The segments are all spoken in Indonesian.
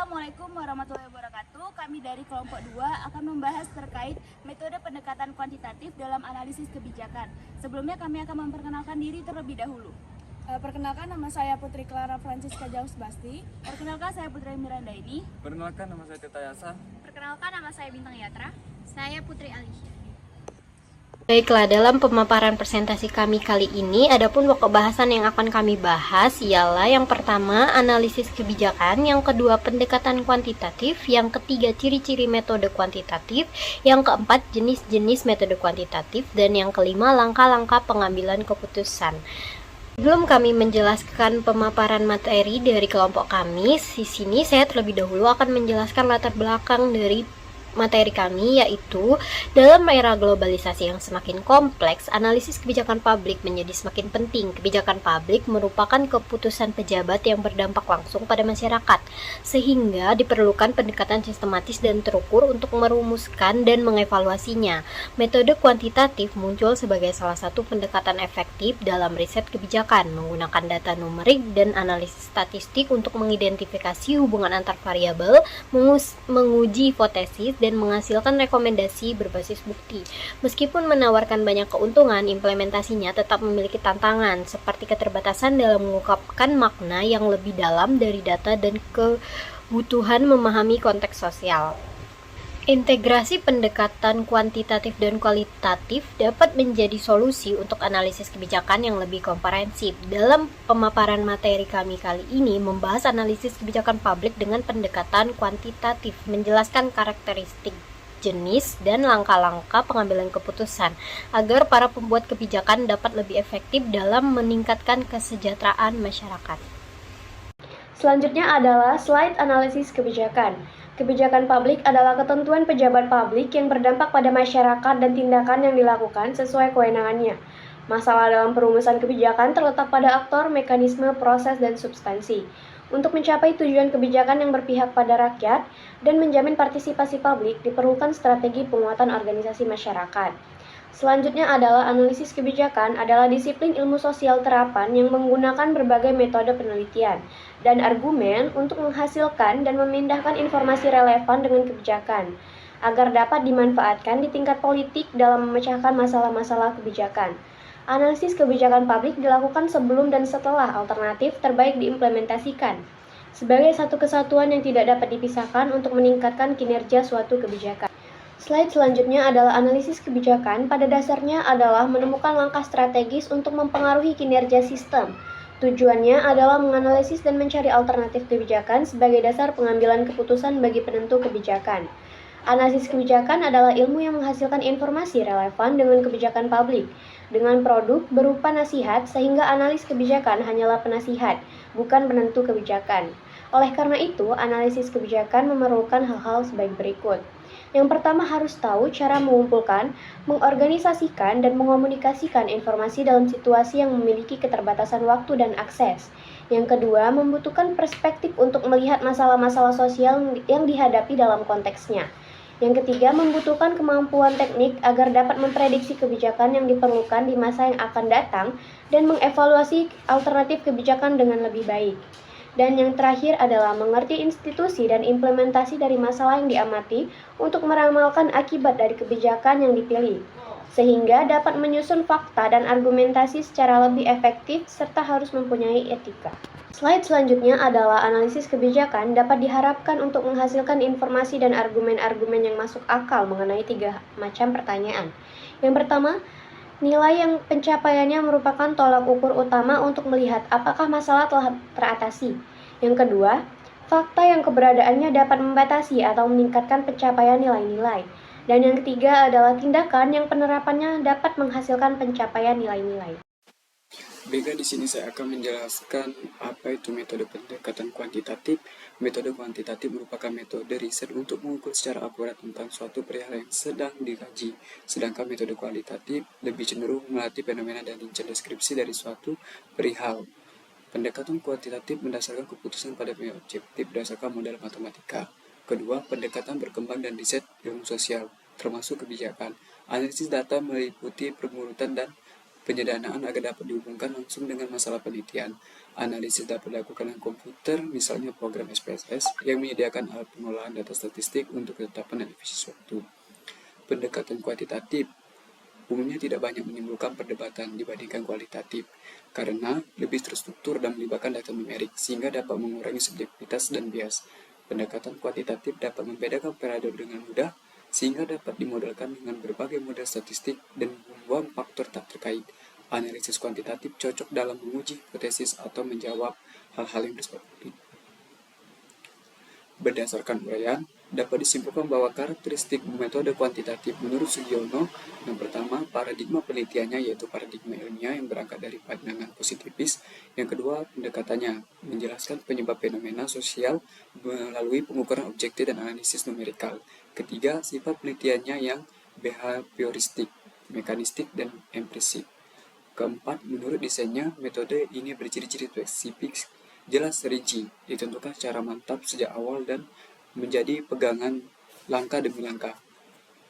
Assalamualaikum warahmatullahi wabarakatuh. Kami dari kelompok 2 akan membahas terkait metode pendekatan kuantitatif dalam analisis kebijakan. Sebelumnya kami akan memperkenalkan diri terlebih dahulu. Perkenalkan, nama saya Putri Clara Francisca Jaus Basti. Perkenalkan, saya Putri Miranda ini. Perkenalkan, nama saya Tita Yasa. Perkenalkan, nama saya Bintang Yatra. Saya Putri Alicia. Baiklah, dalam pemaparan presentasi kami kali ini, adapun pokok bahasan yang akan kami bahas ialah yang pertama, analisis kebijakan, yang kedua, pendekatan kuantitatif, yang ketiga, ciri-ciri metode kuantitatif, yang keempat, jenis-jenis metode kuantitatif, dan yang kelima, langkah-langkah pengambilan keputusan. Sebelum kami menjelaskan pemaparan materi dari kelompok kami, di sini saya terlebih dahulu akan menjelaskan latar belakang dari materi kami, yaitu dalam era globalisasi yang semakin kompleks, analisis kebijakan publik menjadi semakin penting. Kebijakan publik merupakan keputusan pejabat yang berdampak langsung pada masyarakat, sehingga diperlukan pendekatan sistematis dan terukur untuk merumuskan dan mengevaluasinya. Metode kuantitatif muncul sebagai salah satu pendekatan efektif dalam riset kebijakan, menggunakan data numerik dan analisis statistik untuk mengidentifikasi hubungan antar variabel, menguji hipotesis, dan menghasilkan rekomendasi berbasis bukti. Meskipun menawarkan banyak keuntungan, implementasinya tetap memiliki tantangan, seperti keterbatasan dalam mengungkapkan makna yang lebih dalam dari data dan kebutuhan memahami konteks sosial. Integrasi pendekatan kuantitatif dan kualitatif dapat menjadi solusi untuk analisis kebijakan yang lebih komprehensif. Dalam pemaparan materi kami kali ini membahas analisis kebijakan publik dengan pendekatan kuantitatif, menjelaskan karakteristik, jenis, dan langkah-langkah pengambilan keputusan agar para pembuat kebijakan dapat lebih efektif dalam meningkatkan kesejahteraan masyarakat. Selanjutnya adalah slide analisis kebijakan. Kebijakan publik adalah ketentuan pejabat publik yang berdampak pada masyarakat dan tindakan yang dilakukan sesuai kewenangannya. Masalah dalam perumusan kebijakan terletak pada aktor, mekanisme, proses, dan substansi. Untuk mencapai tujuan kebijakan yang berpihak pada rakyat dan menjamin partisipasi publik, diperlukan strategi penguatan organisasi masyarakat. Selanjutnya adalah analisis kebijakan adalah disiplin ilmu sosial terapan yang menggunakan berbagai metode penelitian dan argumen untuk menghasilkan dan memindahkan informasi relevan dengan kebijakan agar dapat dimanfaatkan di tingkat politik dalam memecahkan masalah-masalah kebijakan. Analisis kebijakan publik dilakukan sebelum dan setelah alternatif terbaik diimplementasikan sebagai satu kesatuan yang tidak dapat dipisahkan untuk meningkatkan kinerja suatu kebijakan. Slide selanjutnya adalah analisis kebijakan. Pada dasarnya adalah menemukan langkah strategis untuk mempengaruhi kinerja sistem. Tujuannya adalah menganalisis dan mencari alternatif kebijakan sebagai dasar pengambilan keputusan bagi penentu kebijakan. Analisis kebijakan adalah ilmu yang menghasilkan informasi relevan dengan kebijakan publik, dengan produk berupa nasihat, sehingga analis kebijakan hanyalah penasihat, bukan penentu kebijakan. Oleh karena itu, analisis kebijakan memerlukan hal-hal sebagai berikut. Yang pertama, harus tahu cara mengumpulkan, mengorganisasikan, dan mengomunikasikan informasi dalam situasi yang memiliki keterbatasan waktu dan akses. Yang kedua, membutuhkan perspektif untuk melihat masalah-masalah sosial yang dihadapi dalam konteksnya. Yang ketiga, membutuhkan kemampuan teknik agar dapat memprediksi kebijakan yang diperlukan di masa yang akan datang dan mengevaluasi alternatif kebijakan dengan lebih baik. Dan yang terakhir adalah mengerti institusi dan implementasi dari masalah yang diamati untuk meramalkan akibat dari kebijakan yang dipilih, sehingga dapat menyusun fakta dan argumentasi secara lebih efektif serta harus mempunyai etika. Slide selanjutnya adalah analisis kebijakan dapat diharapkan untuk menghasilkan informasi dan argumen-argumen yang masuk akal mengenai 3 macam pertanyaan. Yang pertama, nilai yang pencapaiannya merupakan tolak ukur utama untuk melihat apakah masalah telah teratasi. Yang kedua, fakta yang keberadaannya dapat membatasi atau meningkatkan pencapaian nilai-nilai. Dan yang ketiga adalah tindakan yang penerapannya dapat menghasilkan pencapaian nilai-nilai. Baiklah, di sini saya akan menjelaskan apa itu metode pendekatan kuantitatif. Metode kuantitatif merupakan metode riset untuk mengukur secara akurat tentang suatu perihal yang sedang dikaji. Sedangkan metode kualitatif lebih cenderung melatih fenomena dan rincian deskripsi dari suatu perihal. Pendekatan kuantitatif mendasarkan keputusan pada nilai objektif berdasarkan model matematika. Kedua, pendekatan berkembang dan riset ilmu sosial, termasuk kebijakan. Analisis data meliputi pengurutan dan Penyederhanaan agar dapat dihubungkan langsung dengan masalah penelitian. Analisis dapat dilakukan dengan komputer, misalnya program SPSS, yang menyediakan alat pengolahan data statistik untuk ketetapan dan efisiensi waktu. Pendekatan kuantitatif umumnya tidak banyak menimbulkan perdebatan dibandingkan kualitatif, karena lebih terstruktur dan melibatkan data numerik, sehingga dapat mengurangi subjektivitas dan bias. Pendekatan kuantitatif dapat membedakan variabel dengan mudah, sehingga dapat dimodelkan dengan berbagai model statistik dan membuang faktor tak terkait. Analisis kuantitatif cocok dalam menguji hipotesis atau menjawab hal-hal yang bersifat publik. Berdasarkan uraian, dapat disimpulkan bahwa karakteristik metode kuantitatif menurut Sugiono, yang pertama, paradigma penelitiannya yaitu paradigma ilmiah yang berangkat dari pandangan positifis. Yang kedua, pendekatannya menjelaskan penyebab fenomena sosial melalui pengukuran objektif dan analisis numerikal. Ketiga, sifat penelitiannya yang behavioristik, mekanistik, dan empirisik. Keempat, menurut desainnya, metode ini berciri-ciri spesifik, jelas rinci, ditentukan secara mantap sejak awal dan menjadi pegangan langkah demi langkah.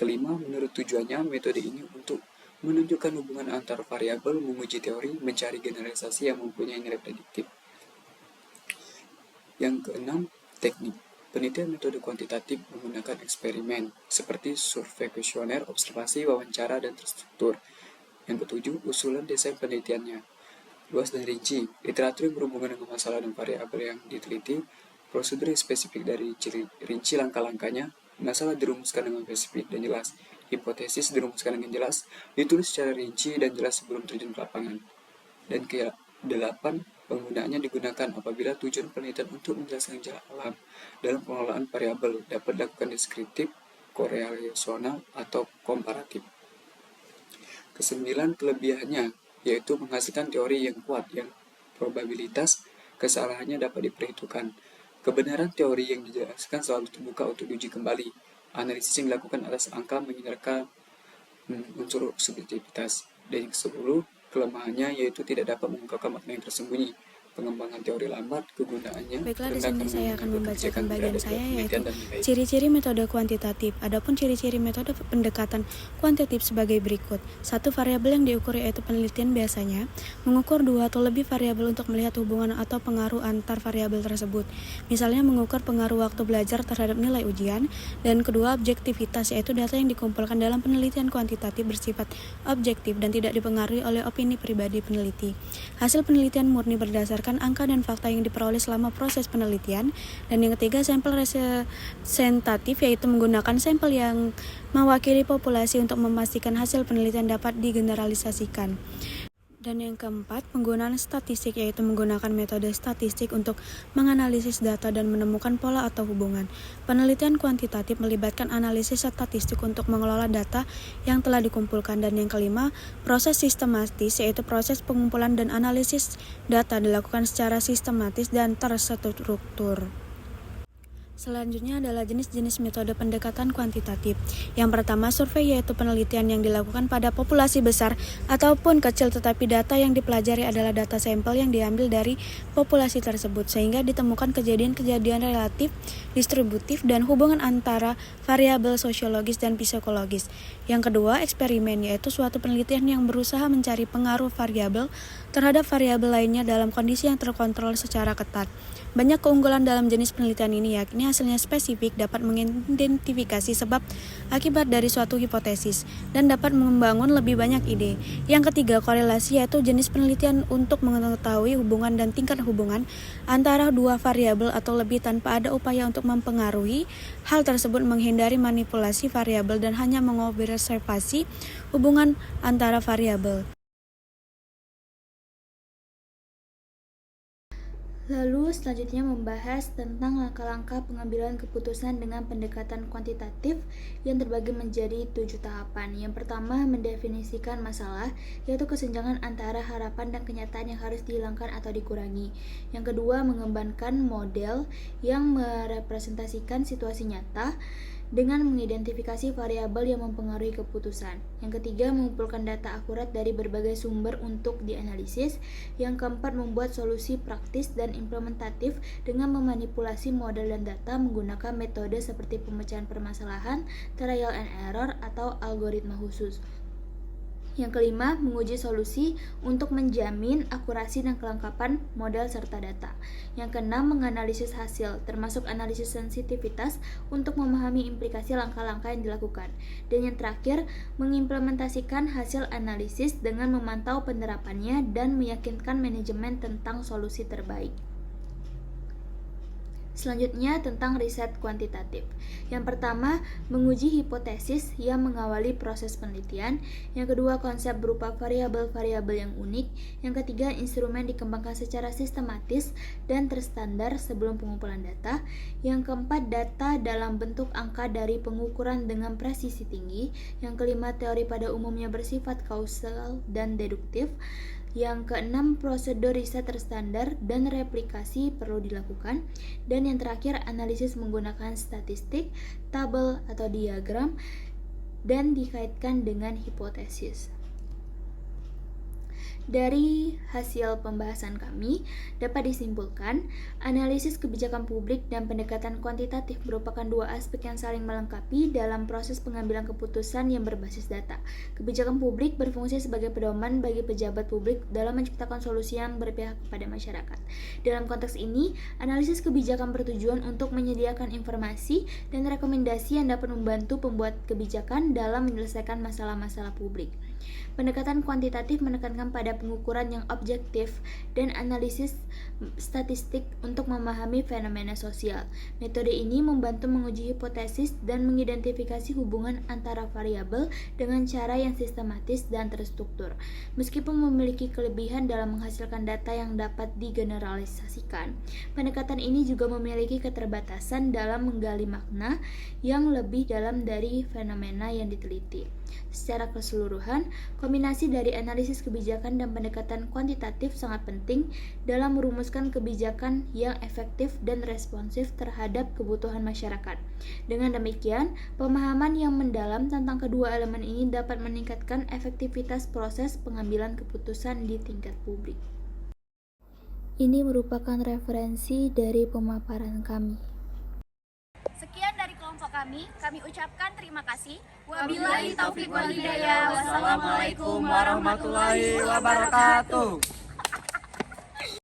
Kelima, menurut tujuannya, metode ini untuk menunjukkan hubungan antar variabel, menguji teori, mencari generalisasi yang mempunyai nilai prediktif. Yang keenam, teknik. Penelitian metode kuantitatif menggunakan eksperimen, seperti survei kuesioner, observasi, wawancara, dan terstruktur. Yang ketujuh, usulan desain penelitiannya. Luas dan rinci, literatur yang berhubungan dengan masalah dan variabel yang diteliti, prosedur yang spesifik dari rinci langkah-langkahnya, masalah dirumuskan dengan spesifik dan jelas, hipotesis dirumuskan dengan jelas, ditulis secara rinci dan jelas sebelum terjun ke lapangan. Dan ke-8, penggunaannya digunakan apabila tujuan penelitian untuk menjelaskan gejala alam. Dalam pengelolaan variabel dapat dilakukan deskriptif, korelasional, atau komparatif. Kesembilan, kelebihannya yaitu menghasilkan teori yang kuat yang probabilitas kesalahannya dapat diperhitungkan. Kebenaran teori yang dijelaskan selalu terbuka untuk diuji kembali. Analisis yang dilakukan atas angka menghindarkan unsur subjektivitas. Dan yang ke-10, kelemahannya yaitu tidak dapat mengungkapkan makna yang tersembunyi. Pengembangan teori lambat, kegunaannya. Baiklah, di sini saya akan membacakan bagian saya, yaitu ciri-ciri metode kuantitatif. Adapun ciri-ciri metode pendekatan kuantitatif sebagai berikut. 1. Variabel yang diukur yaitu penelitian biasanya mengukur 2 atau lebih variabel untuk melihat hubungan atau pengaruh antar variabel tersebut. Misalnya mengukur pengaruh waktu belajar terhadap nilai ujian. Dan kedua, objektivitas yaitu data yang dikumpulkan dalam penelitian kuantitatif bersifat objektif dan tidak dipengaruhi oleh opini pribadi peneliti. Hasil penelitian murni berdasarkan angka dan fakta yang diperoleh selama proses penelitian. Dan yang ketiga, sampel representatif yaitu menggunakan sampel yang mewakili populasi untuk memastikan hasil penelitian dapat digeneralisasikan. Dan yang keempat, penggunaan statistik yaitu menggunakan metode statistik untuk menganalisis data dan menemukan pola atau hubungan. Penelitian kuantitatif melibatkan analisis statistik untuk mengelola data yang telah dikumpulkan. Dan yang kelima, proses sistematis yaitu proses pengumpulan dan analisis data dilakukan secara sistematis dan terstruktur. Selanjutnya adalah jenis-jenis metode pendekatan kuantitatif. Yang pertama, survei yaitu penelitian yang dilakukan pada populasi besar ataupun kecil, tetapi data yang dipelajari adalah data sampel yang diambil dari populasi tersebut sehingga ditemukan kejadian-kejadian relatif, distributif, dan hubungan antara variabel sosiologis dan psikologis. Yang kedua, eksperimen yaitu suatu penelitian yang berusaha mencari pengaruh variabel terhadap variabel lainnya dalam kondisi yang terkontrol secara ketat. Banyak keunggulan dalam jenis penelitian ini, yakni hasilnya spesifik, dapat mengidentifikasi sebab akibat dari suatu hipotesis, dan dapat membangun lebih banyak ide. Yang ketiga, korelasi yaitu jenis penelitian untuk mengetahui hubungan dan tingkat hubungan antara dua variabel atau lebih tanpa ada upaya untuk mempengaruhi. Hal tersebut menghindari manipulasi variabel dan hanya mengobservasi hubungan antara variabel. Lalu selanjutnya membahas tentang langkah-langkah pengambilan keputusan dengan pendekatan kuantitatif yang terbagi menjadi 7 tahapan. Yang pertama, mendefinisikan masalah, yaitu kesenjangan antara harapan dan kenyataan yang harus dihilangkan atau dikurangi. Yang kedua, mengembangkan model yang merepresentasikan situasi nyata dengan mengidentifikasi variabel yang mempengaruhi keputusan. Yang ketiga, mengumpulkan data akurat dari berbagai sumber untuk dianalisis. Yang keempat, membuat solusi praktis dan implementatif dengan memanipulasi model dan data menggunakan metode seperti pemecahan permasalahan, trial and error, atau algoritma khusus. Yang kelima, menguji solusi untuk menjamin akurasi dan kelengkapan model serta data. Yang keenam, menganalisis hasil, termasuk analisis sensitivitas untuk memahami implikasi langkah-langkah yang dilakukan. Dan yang terakhir, mengimplementasikan hasil analisis dengan memantau penerapannya dan meyakinkan manajemen tentang solusi terbaik. Selanjutnya tentang riset kuantitatif. Yang pertama, menguji hipotesis yang mengawali proses penelitian. Yang kedua, konsep berupa variabel-variabel yang unik. Yang ketiga, instrumen dikembangkan secara sistematis dan terstandar sebelum pengumpulan data. Yang keempat, data dalam bentuk angka dari pengukuran dengan presisi tinggi. Yang kelima, teori pada umumnya bersifat kausal dan deduktif. Yang keenam, prosedur riset terstandar dan replikasi perlu dilakukan. Dan yang terakhir, analisis menggunakan statistik, tabel atau diagram, dan dikaitkan dengan hipotesis. Dari hasil pembahasan kami, dapat disimpulkan, analisis kebijakan publik dan pendekatan kuantitatif merupakan dua aspek yang saling melengkapi dalam proses pengambilan keputusan yang berbasis data. Kebijakan publik berfungsi sebagai pedoman bagi pejabat publik dalam menciptakan solusi yang berpihak kepada masyarakat. Dalam konteks ini, analisis kebijakan bertujuan untuk menyediakan informasi dan rekomendasi yang dapat membantu pembuat kebijakan dalam menyelesaikan masalah-masalah publik. Pendekatan kuantitatif menekankan pada pengukuran yang objektif dan analisis statistik untuk memahami fenomena sosial. Metode ini membantu menguji hipotesis dan mengidentifikasi hubungan antara variabel dengan cara yang sistematis dan terstruktur. Meskipun memiliki kelebihan dalam menghasilkan data yang dapat digeneralisasikan, pendekatan ini juga memiliki keterbatasan dalam menggali makna yang lebih dalam dari fenomena yang diteliti. Secara keseluruhan, kombinasi dari analisis kebijakan dan pendekatan kuantitatif sangat penting dalam merumuskan kebijakan yang efektif dan responsif terhadap kebutuhan masyarakat. Dengan demikian, pemahaman yang mendalam tentang kedua elemen ini dapat meningkatkan efektivitas proses pengambilan keputusan di tingkat publik. Ini merupakan referensi dari pemaparan kami. Sekian dari kelompok kami ucapkan terima kasih. Wabillahi taufiq wal hidayah. Wassalamualaikum warahmatullahi wabarakatuh.